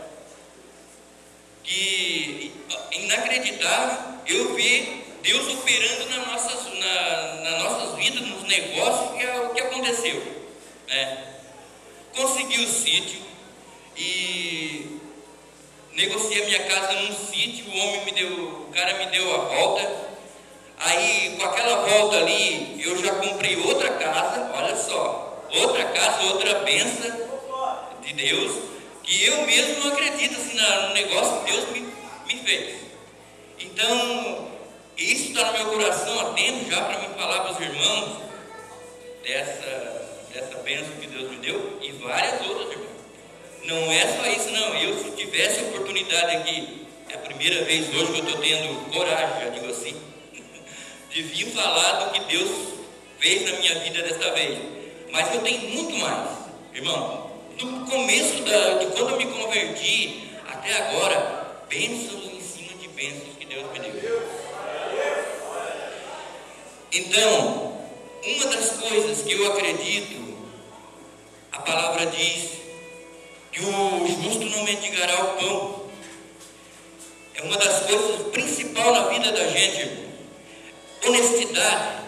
que inacreditável eu ver Deus operando nas nossas vidas, nos negócios, que é o que aconteceu, né? Consegui o sítio e negociei a minha casa num sítio. O cara me deu a volta. Aí com aquela volta ali eu já comprei outra casa. Olha só, outra casa, outra bênção de Deus, que eu mesmo não acredito assim, no negócio que Deus me fez. Então isso está no meu coração há tempo já, para me falar para os irmãos dessa bênção que Deus me deu, e várias outras, irmãos. Não é só isso não. Eu, se tivesse oportunidade aqui, é a primeira vez hoje que eu estou tendo coragem, já digo assim, de vir falar do que Deus fez na minha vida desta vez. Mas eu tenho muito mais, irmão. Do começo de quando eu me converti até agora, bênçãos em cima de bênçãos que Deus me deu. Então, uma das coisas que eu acredito, a palavra diz que o justo não mendigará o pão. É uma das coisas principais na vida da gente, irmão. Honestidade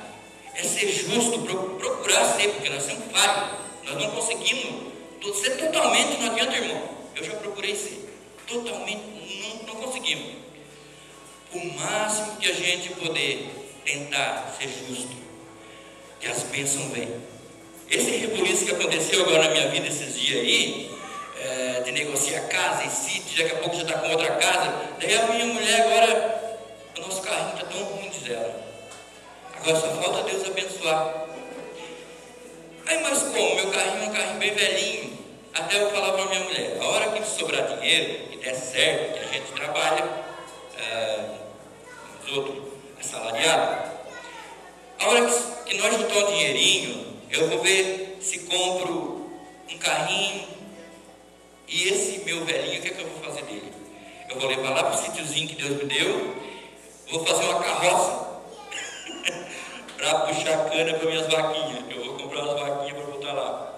é ser justo, procurar ser, porque nós somos falhos, nós não conseguimos ser totalmente, não adianta, irmão. Eu já procurei ser totalmente, não conseguimos. O máximo que a gente poder tentar ser justo, que as bênçãos vêm. Esse rebuliço que aconteceu agora na minha vida esses dias aí, de negociar casa e sítio, daqui a pouco já está com outra casa. Daí a minha mulher agora, o nosso carrinho está tão ruim, diz ela. Agora só falta Deus abençoar. Aí, mas como? Meu carrinho é um carrinho bem velhinho. Até eu falar para minha mulher, a hora que sobrar dinheiro, que der certo, que a gente trabalha, os outros assalariados, a hora que nós juntamos um dinheirinho, eu vou ver se compro um carrinho. E esse meu velhinho, o que é que eu vou fazer dele? Eu vou levar lá para o sítiozinho que Deus me deu, vou fazer uma carroça para puxar cana para minhas vaquinhas. Eu vou comprar umas vaquinhas para botar lá.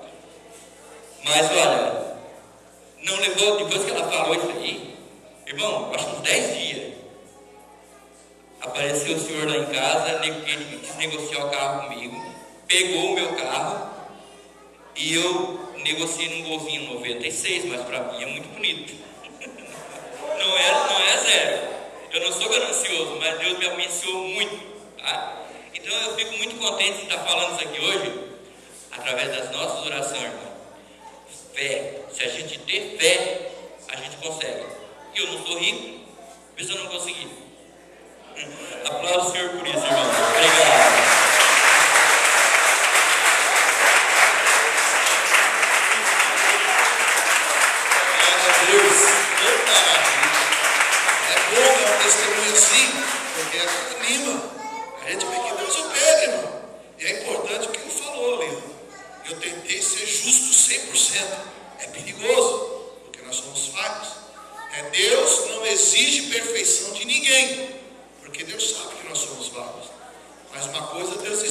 Mas olha, não levou, depois que ela falou isso aí, irmão, acho que uns 10 dias, apareceu o senhor lá em casa, ele quis negociar o carro comigo, pegou o meu carro e eu negociei num golzinho 96, mas para mim é muito bonito. Não é zero. Eu não sou ganancioso, mas Deus me abençoou muito, tá? Então eu fico muito contente de estar falando isso aqui hoje, através das nossas orações, irmão. Fé. Se a gente ter fé, a gente consegue. Eu não sou rico, por isso eu não consegui. Aplauda o Senhor por isso, irmão. Obrigado. Testemunho assim, porque anima. A gente vê que Deus opera, irmão. E é importante o que ele falou ali. Eu tentei ser justo 100%. É perigoso, porque nós somos falhos.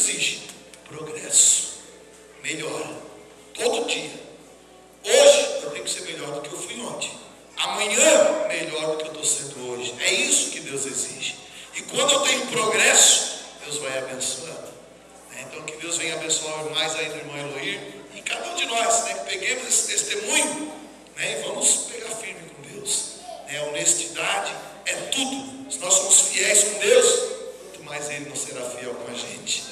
exige? Progresso. Melhora. Todo dia. Hoje eu tenho que ser melhor do que eu fui ontem. Amanhã, melhor do que eu estou sendo hoje. É isso que Deus exige. E quando eu tenho progresso, Deus vai abençoando. Então que Deus venha abençoar mais ainda o irmão Eloir. E cada um de nós, que peguemos esse testemunho, e vamos pegar firme com Deus. Honestidade é tudo. Se nós somos fiéis com Deus, muito mais Ele não será fiel com a gente.